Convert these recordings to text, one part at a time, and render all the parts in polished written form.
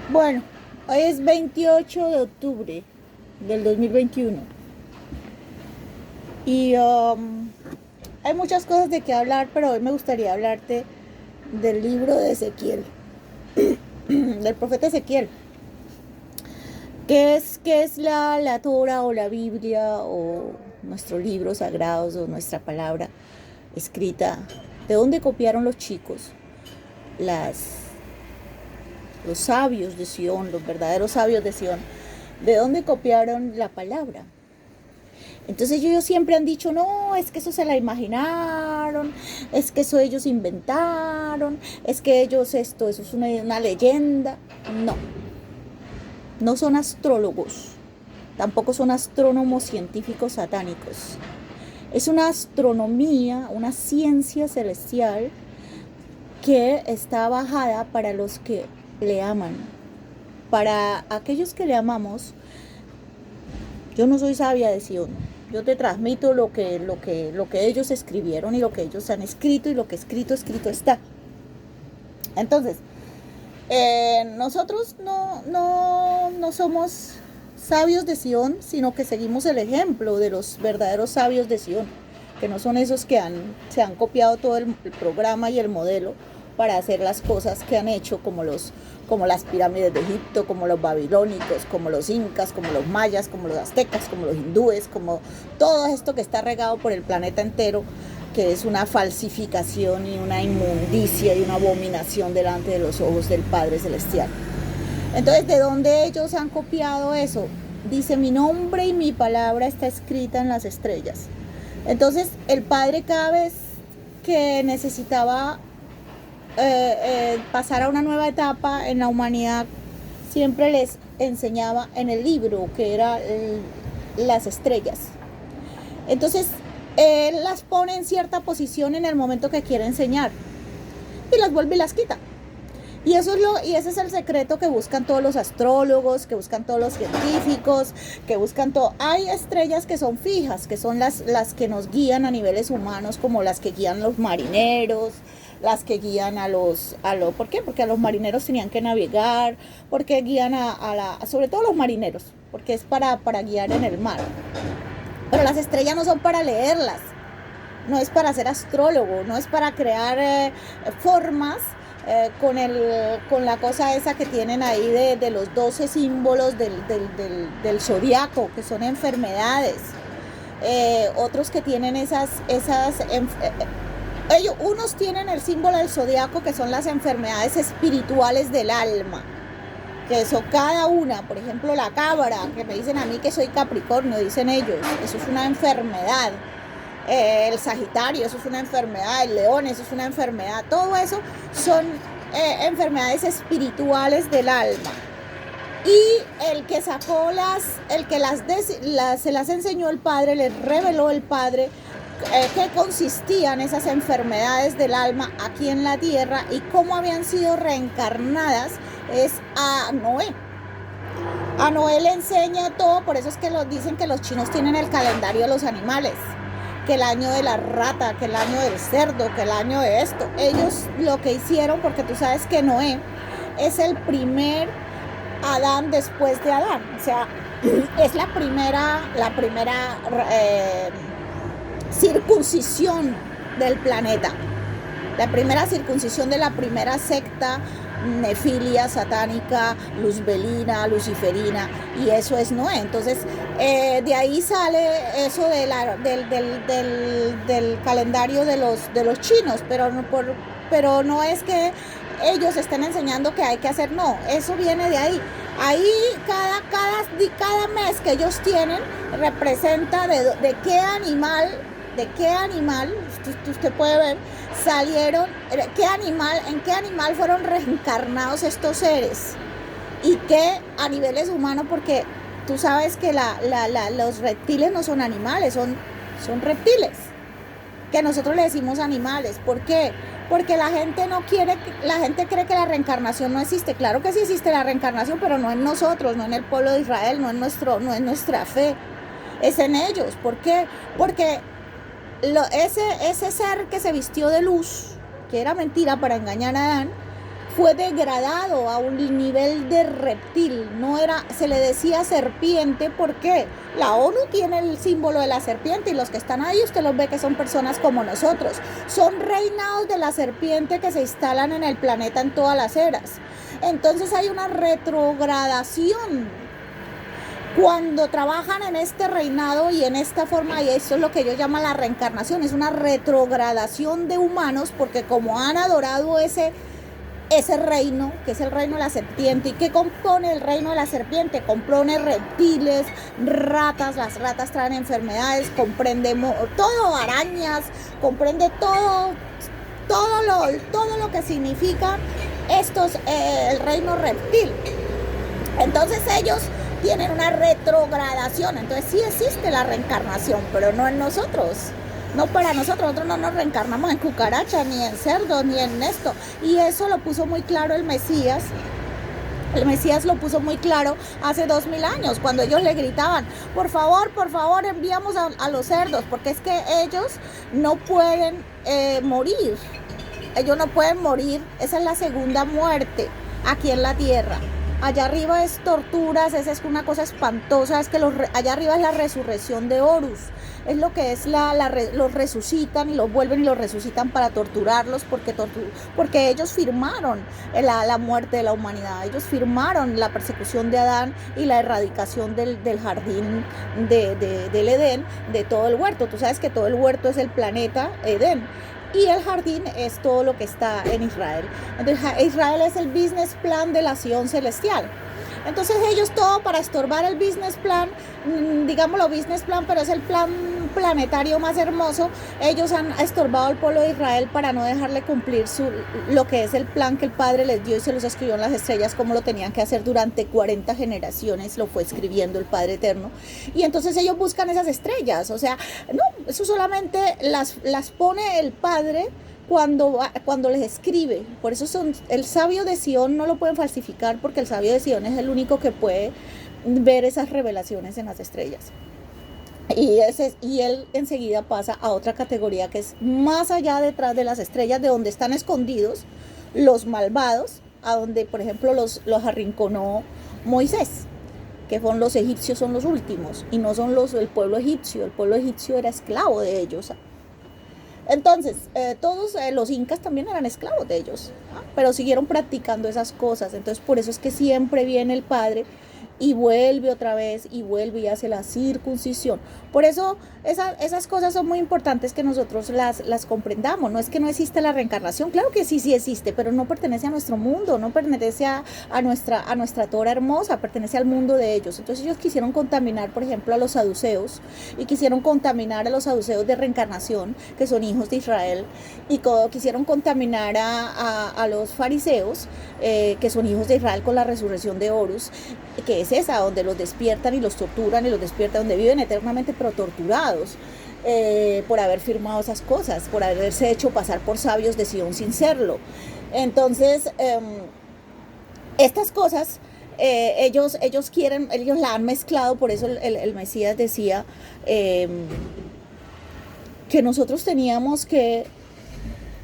Bueno, hoy es 28 de octubre del 2021 y hay muchas cosas de qué hablar, pero hoy me gustaría hablarte del libro de Ezequiel, del profeta Ezequiel. ¿Qué es la Torah o la Biblia o nuestros libros sagrados o nuestra palabra escrita? ¿De dónde copiaron los chicos? Las, los sabios de Sion, los verdaderos sabios de Sion. ¿De dónde copiaron la palabra? Entonces ellos siempre han dicho, no, es que eso se la imaginaron, es que eso ellos inventaron, es que ellos eso es una leyenda. No, no son astrólogos, tampoco son astrónomos científicos satánicos. Es una astronomía, una ciencia celestial que está bajada para los que le aman. Para aquellos que le amamos, yo no soy sabia de Sion. Yo te transmito lo que ellos escribieron y lo que ellos han escrito y lo que escrito está. Entonces, nosotros no somos sabios de Sion, sino que seguimos el ejemplo de los verdaderos sabios de Sion, que no son esos que se han copiado todo el programa y el modelo para hacer las cosas que han hecho, como las pirámides de Egipto, como los babilónicos, como los incas, como los mayas, como los aztecas, como los hindúes, como todo esto que está regado por el planeta entero, que es una falsificación y una inmundicia y una abominación delante de los ojos del Padre Celestial. Entonces, ¿de dónde ellos han copiado eso? Dice, mi nombre y mi palabra está escrita en las estrellas. Entonces, el Padre cada vez que necesitaba pasar a una nueva etapa en la humanidad, siempre les enseñaba en el libro, que era las estrellas. Entonces, él las pone en cierta posición en el momento que quiere enseñar y las vuelve y las quita. Y ese es el secreto que buscan todos los astrólogos, que buscan todos los científicos, que buscan todo. Hay estrellas que son fijas, que son las que nos guían a niveles humanos, como las que guían los marineros, las que guían ¿por qué? Porque a los marineros tenían que navegar, porque guían sobre todo los marineros, porque es para guiar en el mar. Pero las estrellas no son para leerlas, no es para ser astrólogo, no es para crear formas con la cosa esa que tienen ahí de los 12 símbolos del zodiaco, que son enfermedades. Otros que tienen unos tienen el símbolo del zodiaco, que son las enfermedades espirituales del alma, que son cada una. Por ejemplo, la cabra, que me dicen a mí que soy Capricornio, dicen ellos, eso es una enfermedad. El Sagitario, eso es una enfermedad. El León, eso es una enfermedad. Todo eso son enfermedades espirituales del alma. Y el que sacó se las enseñó el Padre, les reveló el Padre qué consistían esas enfermedades del alma aquí en la tierra y cómo habían sido reencarnadas, es a Noé. A Noé le enseña todo, por eso es que dicen que los chinos tienen el calendario de los animales, que el año de la rata, que el año del cerdo, que el año de esto. Ellos lo que hicieron, porque tú sabes que Noé es el primer Adán después de Adán, o sea, es la primera circuncisión del planeta, la primera circuncisión de la primera secta nefilia, satánica, luzbelina, luciferina, y eso es Noé. Entonces, de ahí sale eso del calendario de los chinos, pero no es que ellos estén enseñando que hay que hacer, no, eso viene de ahí. Ahí cada mes que ellos tienen representa de qué animal, usted puede ver, salieron, en qué animal fueron reencarnados estos seres, y qué a niveles humanos, porque tú sabes que los reptiles no son animales, son reptiles, que nosotros le decimos animales. ¿Por qué? Porque la gente cree que la reencarnación no existe. Claro que sí existe la reencarnación, pero no en nosotros, no en el pueblo de Israel, no es nuestra fe, es en ellos. ¿Por qué? Porque ese ser que se vistió de luz, que era mentira para engañar a Adán, fue degradado a un nivel de reptil, no era, se le decía serpiente porque la ONU tiene el símbolo de la serpiente y los que están ahí usted los ve que son personas como nosotros, son reinados de la serpiente que se instalan en el planeta en todas las eras. Entonces hay una retrogradación cuando trabajan en este reinado y en esta forma, y eso es lo que ellos llaman la reencarnación, es una retrogradación de humanos porque como han adorado ese reino, que es el reino de la serpiente. ¿Y qué compone el reino de la serpiente? Compone reptiles, ratas, las ratas traen enfermedades, comprende todo, arañas, comprende todo lo que significa el reino reptil. Entonces ellos tienen una retrogradación, entonces sí existe la reencarnación, pero no en nosotros. No para nosotros no nos reencarnamos en cucaracha, ni en cerdo, ni en esto. Y eso lo puso muy claro el Mesías. El Mesías lo puso muy claro hace 2000 años, cuando ellos le gritaban, por favor, enviamos a los cerdos, porque es que ellos no pueden morir. Ellos no pueden morir, esa es la segunda muerte aquí en la tierra. Allá arriba es torturas, esa es una cosa espantosa, es que allá arriba es la resurrección de Horus, es lo que es los resucitan y los vuelven y los resucitan para torturarlos porque ellos firmaron la muerte de la humanidad, ellos firmaron la persecución de Adán y la erradicación del jardín del Edén, de todo el huerto. Tú sabes que todo el huerto es el planeta Edén. Y el jardín es todo lo que está en Israel. Entonces, Israel es el business plan de la Sion celestial. Entonces ellos todo para estorbar el business plan, digámoslo business plan, pero es el plan planetario más hermoso. Ellos han estorbado al pueblo de Israel para no dejarle cumplir lo que es el plan que el Padre les dio y se los escribió en las estrellas, como lo tenían que hacer durante 40 generaciones, lo fue escribiendo el Padre Eterno. Y entonces ellos buscan esas estrellas, o sea, no, eso solamente las pone el Padre cuando les escribe. Por eso el sabio de Sion no lo pueden falsificar, porque el sabio de Sion es el único que puede ver esas revelaciones en las estrellas. Y él enseguida pasa a otra categoría que es más allá, detrás de las estrellas, de donde están escondidos los malvados, a donde por ejemplo los arrinconó Moisés, que son los egipcios, son los últimos, y no son el pueblo egipcio era esclavo de ellos. Entonces, todos los incas también eran esclavos de ellos, ¿no? Pero siguieron practicando esas cosas. Entonces, por eso es que siempre viene el Padre y vuelve otra vez y vuelve y hace la circuncisión. Por eso esas cosas son muy importantes que nosotros las comprendamos. No es que no existe la reencarnación, claro que sí existe, pero no pertenece a nuestro mundo, no pertenece a nuestra Torah hermosa, pertenece al mundo de ellos. Entonces ellos quisieron contaminar, por ejemplo, a los saduceos, y quisieron contaminar a los saduceos de reencarnación, que son hijos de Israel, y quisieron contaminar a los fariseos, que son hijos de Israel, con la resurrección de Horus, que es esa, donde los despiertan y los torturan y los despiertan, donde viven eternamente pero torturados, por haber firmado esas cosas, por haberse hecho pasar por sabios de Sion sin serlo. Entonces, estas cosas ellos la han mezclado. Por eso el Mesías decía que nosotros teníamos que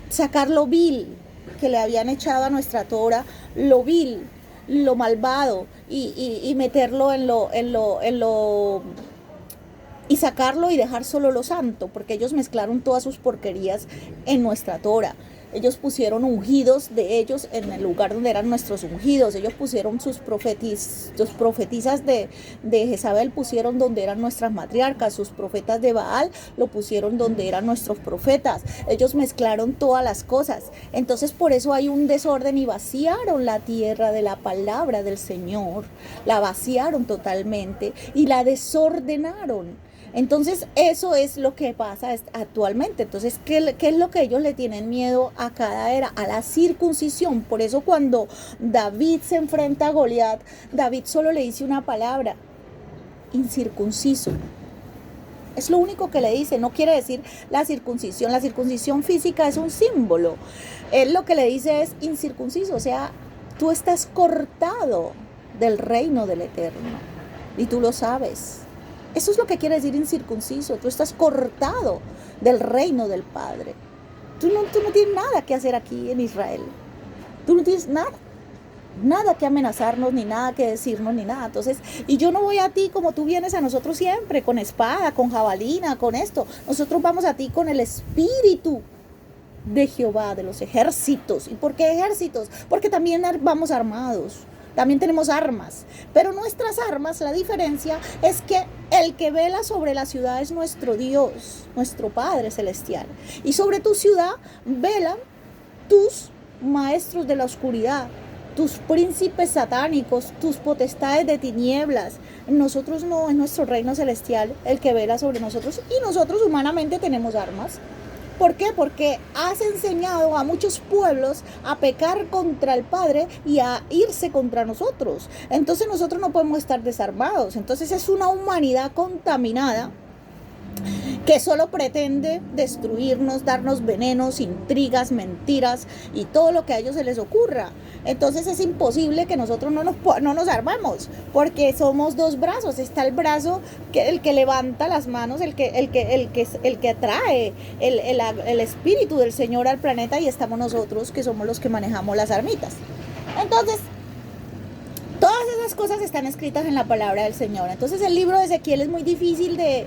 sacar lo vil que le habían echado a nuestra Torah, lo vil, lo malvado, y meterlo en lo y sacarlo y dejar solo lo santo, porque ellos mezclaron todas sus porquerías en nuestra Torah. Ellos pusieron ungidos de ellos en el lugar donde eran nuestros ungidos. Ellos pusieron sus profetisas de Jezabel, pusieron donde eran nuestras matriarcas. Sus profetas de Baal lo pusieron donde eran nuestros profetas. Ellos mezclaron todas las cosas. Entonces por eso hay un desorden, y vaciaron la tierra de la palabra del Señor. La vaciaron totalmente y la desordenaron. Entonces eso es lo que pasa actualmente. Entonces, ¿qué es lo que ellos le tienen miedo a cada era? A la circuncisión. Por eso cuando David se enfrenta a Goliat, David solo le dice una palabra: incircunciso. Es lo único que le dice. No quiere decir la circuncisión. La circuncisión física es un símbolo. Él lo que le dice es incircunciso. O sea, tú estás cortado del reino del Eterno, y tú lo sabes. Eso es lo que quiere decir incircunciso. Tú estás cortado del reino del Padre. Tú no tienes nada que hacer aquí en Israel. Tú no tienes nada, nada que amenazarnos, ni nada que decirnos, ni nada. Entonces, y yo no voy a ti como tú vienes a nosotros siempre, con espada, con jabalina, con esto. Nosotros vamos a ti con el espíritu de Jehová, de los ejércitos. ¿Y por qué ejércitos? Porque también vamos armados, también tenemos armas, pero nuestras armas, la diferencia es que el que vela sobre la ciudad es nuestro Dios, nuestro Padre Celestial, y sobre tu ciudad velan tus maestros de la oscuridad, tus príncipes satánicos, tus potestades de tinieblas. Nosotros no, es nuestro reino celestial el que vela sobre nosotros, y nosotros humanamente tenemos armas. ¿Por qué? Porque has enseñado a muchos pueblos a pecar contra el Padre y a irse contra nosotros. Entonces nosotros no podemos estar desarmados. Entonces es una humanidad contaminada que solo pretende destruirnos, darnos venenos, intrigas, mentiras y todo lo que a ellos se les ocurra. Entonces es imposible que nosotros no nos armemos, porque somos dos brazos. Está el brazo el que levanta las manos, el que atrae el espíritu del Señor al planeta, y estamos nosotros, que somos los que manejamos las armitas. Entonces, todas esas cosas están escritas en la palabra del Señor. Entonces el libro de Ezequiel es muy difícil de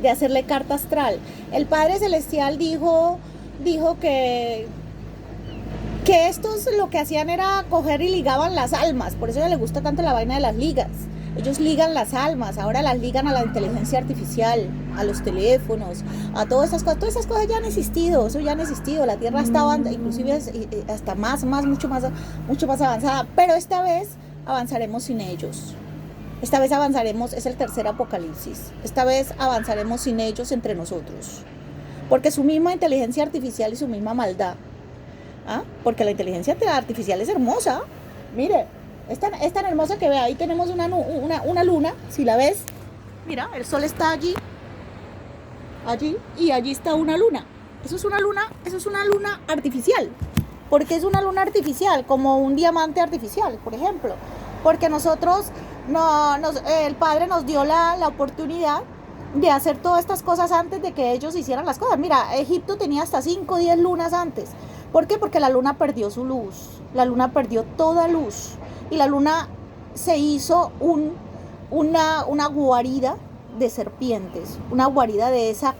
hacerle carta astral. El Padre Celestial dijo que estos lo que hacían era coger y ligaban las almas. Por eso a ella le gusta tanto la vaina de las ligas. Ellos ligan las almas, ahora las ligan a la inteligencia artificial, a los teléfonos, a todas esas cosas. Todas esas cosas ya han existido, eso ya han existido. La Tierra estaba inclusive hasta mucho más avanzada, pero esta vez avanzaremos sin ellos. Esta vez avanzaremos, es el tercer apocalipsis. Esta vez avanzaremos sin ellos entre nosotros. Porque su misma inteligencia artificial y su misma maldad. Porque la inteligencia artificial es hermosa. Mire, es tan hermosa que ve, ahí tenemos una luna. Si la ves, mira, el sol está allí, y allí está una luna. Eso es una luna artificial. Porque es una luna artificial, como un diamante artificial, por ejemplo. Porque nosotros, el Padre nos dio la oportunidad de hacer todas estas cosas antes de que ellos hicieran las cosas. Mira, Egipto tenía hasta 5 o 10 lunas antes. ¿Por qué? Porque la luna perdió su luz. La luna perdió toda luz. Y la luna se hizo una guarida de serpientes. Una guarida de esa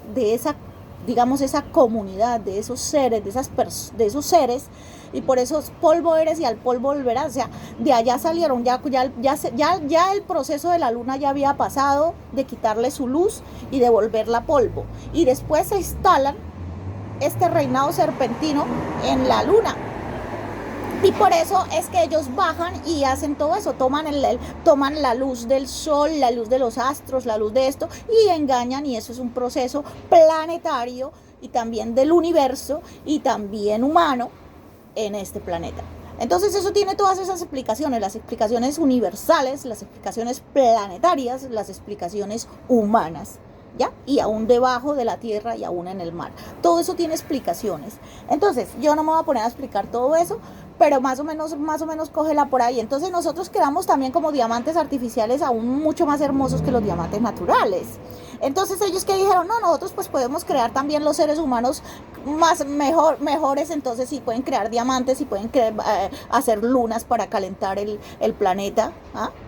digamos, esa comunidad, de esos seres, de esos seres. Y por eso polvo eres y al polvo volverás. O sea, de allá salieron, ya el proceso de la luna ya había pasado, de quitarle su luz y de volverla polvo. Y después se instalan este reinado serpentino en la luna. Y por eso es que ellos bajan y hacen todo eso, toman la luz del sol, la luz de los astros, la luz de esto, y engañan, y eso es un proceso planetario y también del universo y también humano en este planeta. Entonces eso tiene todas esas explicaciones, las explicaciones universales, las explicaciones planetarias, las explicaciones humanas, ¿ya? Y aún debajo de la tierra y aún en el mar. Todo eso tiene explicaciones. Entonces yo no me voy a poner a explicar todo eso, pero más o menos cógela por ahí. Entonces nosotros quedamos también como diamantes artificiales aún mucho más hermosos que los diamantes naturales. Entonces ellos que dijeron, no, nosotros pues podemos crear también los seres humanos mejores, entonces sí pueden crear diamantes, sí pueden hacer lunas para calentar el planeta,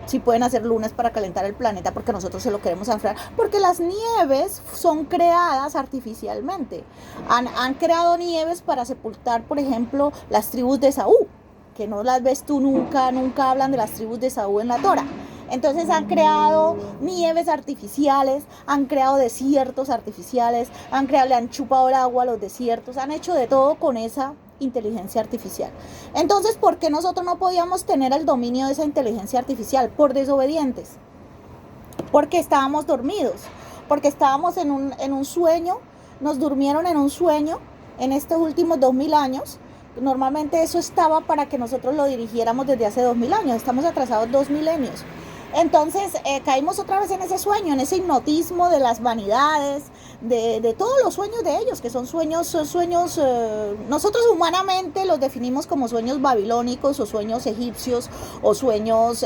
sí pueden hacer lunas para calentar el planeta, porque nosotros se lo queremos enfriar, porque las nieves son creadas artificialmente. Han creado nieves para sepultar, por ejemplo, las tribus de Esaú, que no las ves tú nunca hablan de las tribus de Esaú en la Torah. Entonces han creado nieves artificiales, han creado desiertos artificiales, le han chupado el agua a los desiertos, han hecho de todo con esa inteligencia artificial. Entonces, ¿por qué nosotros no podíamos tener el dominio de esa inteligencia artificial? Por desobedientes. Porque estábamos dormidos, porque estábamos en un sueño, nos durmieron en un sueño en estos últimos 2000 años. Normalmente eso estaba para que nosotros lo dirigiéramos desde hace 2000 años, estamos atrasados 2 milenios. Entonces caímos otra vez en ese sueño, en ese hipnotismo de las vanidades, de todos los sueños de ellos, que son sueños, nosotros humanamente los definimos como sueños babilónicos o sueños egipcios o sueños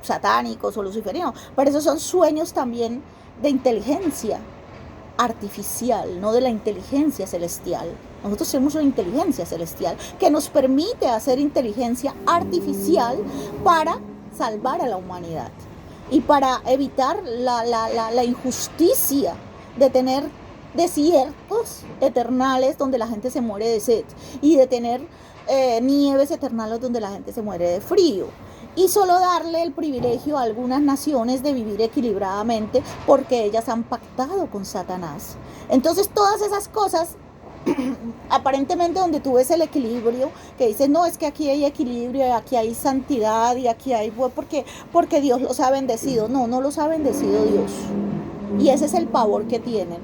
satánicos o luciferianos, pero esos son sueños también de inteligencia artificial, no de la inteligencia celestial. Nosotros tenemos una inteligencia celestial que nos permite hacer inteligencia artificial para salvar a la humanidad y para evitar la injusticia de tener desiertos eternales donde la gente se muere de sed y de tener nieves eternales donde la gente se muere de frío, y solo darle el privilegio a algunas naciones de vivir equilibradamente porque ellas han pactado con Satanás. Entonces todas esas cosas aparentemente donde tú ves el equilibrio, que dices, no, es que aquí hay equilibrio, aquí hay santidad y aquí hay, porque Dios los ha bendecido. No, no los ha bendecido Dios. Y ese es el pavor que tienen.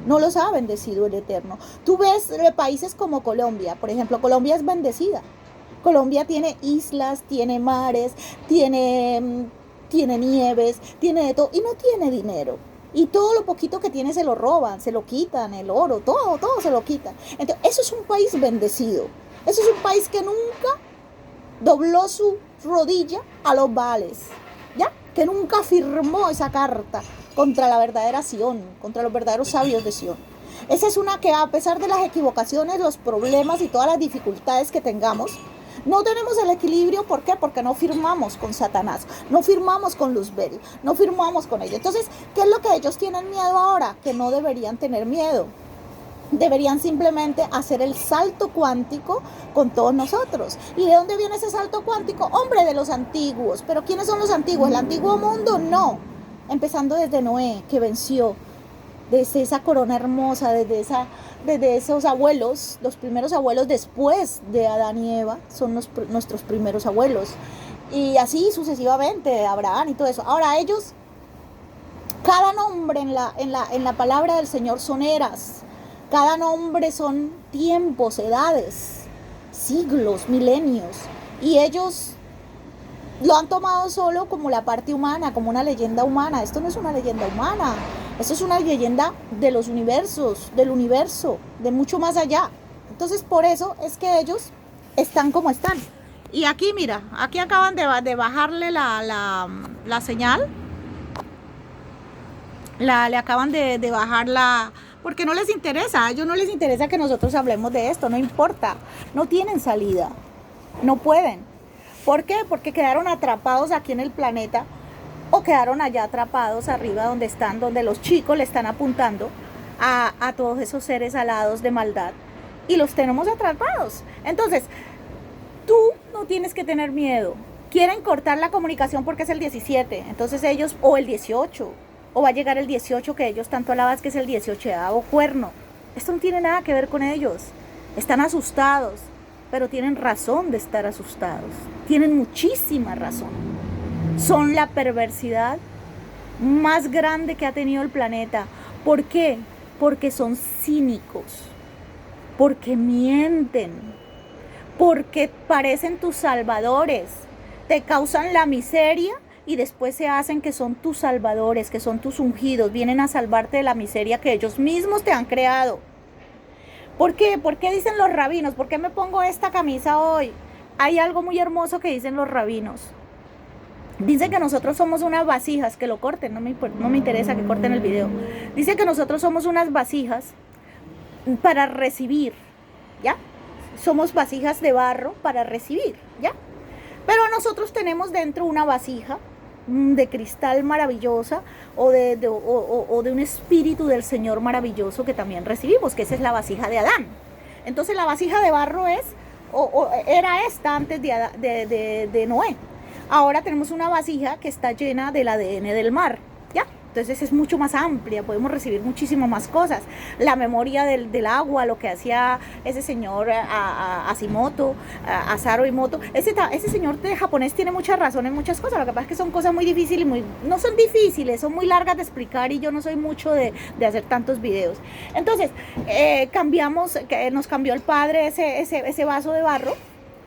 No los ha bendecido el Eterno. Tú ves países como Colombia, por ejemplo, Colombia es bendecida. Colombia tiene islas, tiene mares, tiene nieves, tiene de todo, y no tiene dinero. Y todo lo poquito que tiene se lo roban, se lo quitan, el oro, todo se lo quitan. Entonces, eso es un país bendecido. Eso es un país que nunca dobló su rodilla a los Baales, ¿ya? Que nunca firmó esa carta contra la verdadera Sion, contra los verdaderos sabios de Sion. Esa es una que, a pesar de las equivocaciones, los problemas y todas las dificultades que tengamos, no tenemos el equilibrio. ¿Por qué? Porque no firmamos con Satanás, no firmamos con Luzbel, no firmamos con ellos. Entonces, ¿qué es lo que ellos tienen miedo ahora? Que no deberían tener miedo. Deberían simplemente hacer el salto cuántico con todos nosotros. ¿Y de dónde viene ese salto cuántico? Hombre, de los antiguos. ¿Pero quiénes son los antiguos? ¿El antiguo mundo? No. Empezando desde Noé, que venció, desde esa corona hermosa, desde esos abuelos, los primeros abuelos después de Adán y Eva, son nuestros primeros abuelos. Y así sucesivamente, Abraham y todo eso. Ahora ellos, cada nombre en la palabra del Señor son eras. Cada nombre son tiempos, edades, siglos, milenios. Y ellos lo han tomado solo como la parte humana, como una leyenda humana. Esto no es una leyenda humana. Esto es una leyenda de los universos, del universo, de mucho más allá. Entonces, por eso es que ellos están como están. Y aquí, mira, aquí acaban de bajarle la señal. Le acaban de bajar porque no les interesa. A ellos no les interesa que nosotros hablemos de esto. No importa. No tienen salida. No pueden. ¿Por qué? Porque quedaron atrapados aquí en el planeta, o quedaron allá atrapados arriba donde están, donde los chicos le están apuntando a todos esos seres alados de maldad, y los tenemos atrapados. Entonces, tú no tienes que tener miedo. Quieren cortar la comunicación porque es el 17, entonces ellos, o el 18, o va a llegar el 18 que ellos tanto alaban, que es el 18º cuerno. Esto no tiene nada que ver con ellos. Están asustados, pero tienen razón de estar asustados. Tienen muchísima razón. Son la perversidad más grande que ha tenido el planeta. ¿Por qué? Porque son cínicos, porque mienten, porque parecen tus salvadores, te causan la miseria y después se hacen que son tus salvadores, que son tus ungidos, vienen a salvarte de la miseria que ellos mismos te han creado. ¿Por qué? ¿Por qué dicen los rabinos? ¿Por qué me pongo esta camisa hoy? Hay algo muy hermoso que dicen los rabinos. Dicen que nosotros somos unas vasijas, que lo corten, no me interesa que corten el video. Dicen que nosotros somos unas vasijas para recibir, ¿ya? Somos vasijas de barro para recibir, ¿ya? Pero nosotros tenemos dentro una vasija de cristal maravillosa, o de un espíritu del Señor maravilloso que también recibimos, que esa es la vasija de Adán. Entonces la vasija de barro era esta antes de Noé. Ahora tenemos una vasija que está llena del ADN del mar, ¿ya? Entonces es mucho más amplia, podemos recibir muchísimo más cosas. La memoria del agua, lo que hacía ese señor Hashimoto, Masaru Emoto. Ese señor de japonés tiene mucha razón en muchas cosas. Lo que pasa es que son cosas muy difíciles, no son difíciles, son muy largas de explicar, y yo no soy mucho de hacer tantos videos. Entonces, nos cambió el Padre ese vaso de barro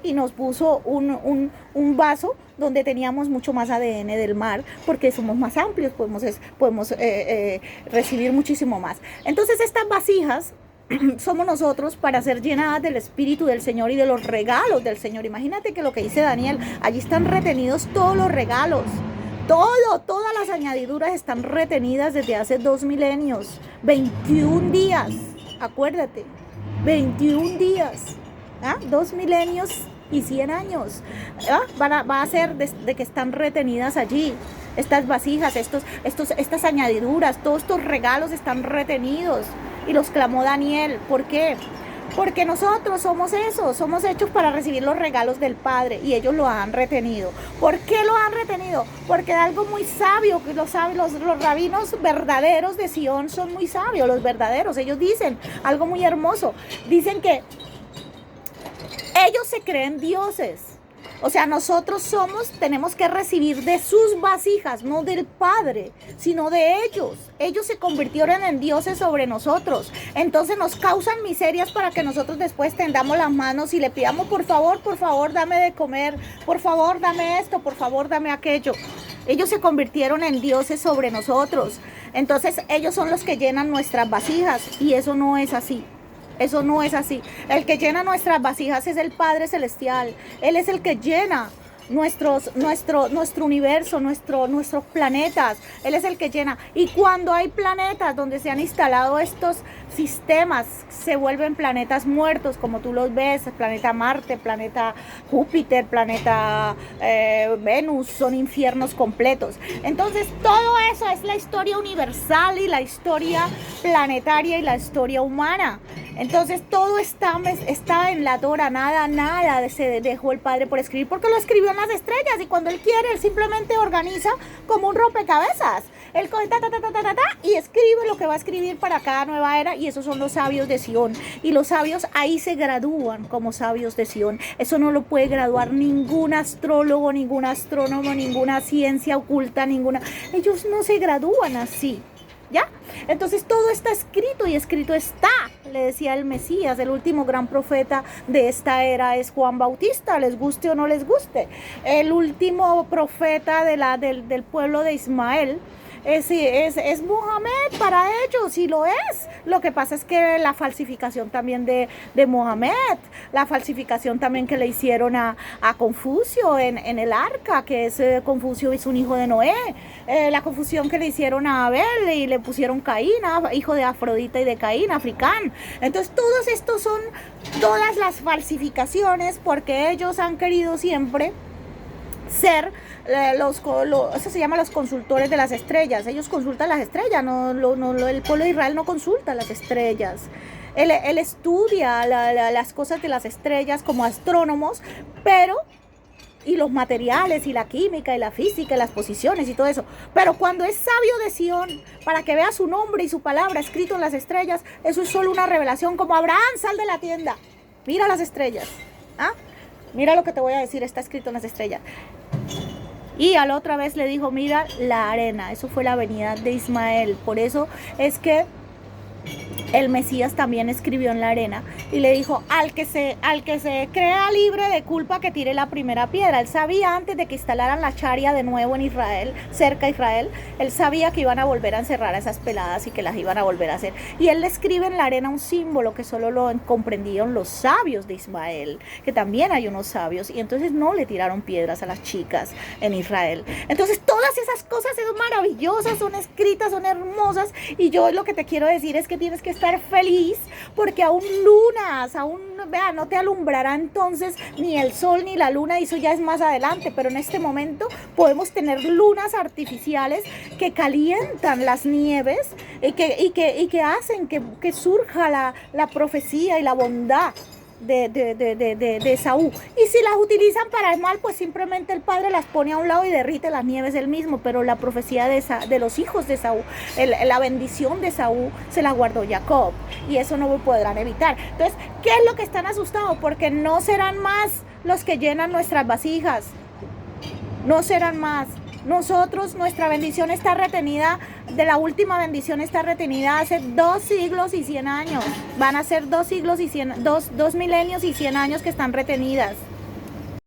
y nos puso un vaso donde teníamos mucho más ADN del mar, porque somos más amplios, podemos recibir muchísimo más. Entonces estas vasijas somos nosotros para ser llenadas del Espíritu del Señor y de los regalos del Señor. Imagínate que lo que dice Daniel, allí están retenidos todos los regalos. Todas las añadiduras están retenidas desde hace 2 milenios, 21 días, acuérdate. 21 días, 2 milenios y 100 años. Va a ser de que están retenidas allí. Estas vasijas, estas añadiduras, todos estos regalos están retenidos. Y los clamó Daniel. ¿Por qué? Porque nosotros somos eso, somos hechos para recibir los regalos del Padre y ellos lo han retenido. ¿Por qué lo han retenido? Porque algo muy sabio, que los rabinos verdaderos de Sion son muy sabios, los verdaderos. Ellos dicen algo muy hermoso. Dicen que ellos se creen dioses. O sea, nosotros tenemos que recibir de sus vasijas, no del Padre, sino de ellos. Ellos se convirtieron en dioses sobre nosotros. Entonces nos causan miserias para que nosotros después tendamos las manos y le pidamos, por favor, dame de comer. Por favor, dame esto, por favor, dame aquello. Ellos se convirtieron en dioses sobre nosotros. Entonces ellos son los que llenan nuestras vasijas y eso no es así. Eso no es así. El que llena nuestras vasijas es el Padre Celestial. Él es el que llena nuestro universo, nuestros planetas. Él es el que llena. Y cuando hay planetas donde se han instalado estos sistemas, se vuelven planetas muertos, como tú los ves, planeta Marte, planeta Júpiter, planeta Venus, son infiernos completos. Entonces todo eso es la historia universal y la historia planetaria y la historia humana. Entonces todo está en la Torah, nada se dejó el Padre por escribir, porque lo escribió en las estrellas y cuando Él quiere, Él simplemente organiza como un rompecabezas. Él coge y escribe lo que va a escribir para cada nueva era y esos son los sabios de Sion. Y los sabios ahí se gradúan como sabios de Sion. Eso no lo puede graduar ningún astrólogo, ningún astrónomo, ninguna ciencia oculta, ninguna. Ellos no se gradúan así. ¿Ya? Entonces todo está escrito y escrito está, le decía el Mesías. El último gran profeta de esta era es Juan Bautista, les guste o no les guste. El último profeta del pueblo de Ismael es Mohamed para ellos, y lo es. Lo que pasa es que la falsificación también de Mohamed, la falsificación también que le hicieron a Confucio en el arca, que es Confucio es un hijo de Noé, la confusión que le hicieron a Abel y le pusieron Caín, hijo de Afrodita y de Caín, Africán. Entonces todos estos son todas las falsificaciones porque ellos han querido siempre ser eso se llama los consultores de las estrellas. Ellos consultan las estrellas, el pueblo de Israel no consulta las estrellas. Él estudia las cosas de las estrellas como astrónomos, y los materiales y la química y la física y las posiciones y todo eso. Pero cuando es sabio de Sion, para que vea su nombre y su palabra escrito en las estrellas, eso es solo una revelación, como Abraham, sal de la tienda, mira las estrellas. Mira lo que te voy a decir, está escrito en las estrellas. Y a la otra vez le dijo, mira la arena. Eso fue la venida de Ismael. Por eso es que el Mesías también escribió en la arena y le dijo, al que se crea libre de culpa, que tire la primera piedra. Él sabía, antes de que instalaran la charia de nuevo en Israel, cerca de Israel, él sabía que iban a volver a encerrar a esas peladas y que las iban a volver a hacer. Y él le escribe en la arena un símbolo que solo lo comprendieron los sabios de Ismael, que también hay unos sabios, y entonces no le tiraron piedras a las chicas en Israel. Entonces todas esas cosas son maravillosas, son escritas, son hermosas, y yo lo que te quiero decir es que tienes que estar feliz, porque aún lunas, no te alumbrará entonces ni el sol ni la luna, y eso ya es más adelante, pero en este momento podemos tener lunas artificiales que calientan las nieves y que hacen que surja la profecía y la bondad de Esaú. Y si las utilizan para el mal, pues simplemente el Padre las pone a un lado y derrite las nieves él mismo. Pero la profecía de los hijos de Esaú, la bendición de Esaú, se la guardó Jacob, y eso no lo podrán evitar. Entonces, ¿qué es lo que están asustados? Porque no serán más los que llenan nuestras vasijas, no serán más. Nosotros, nuestra bendición está retenida, de la última bendición está retenida hace 2 siglos y 100 años. Van a ser 2 milenios y 100 años que están retenidas.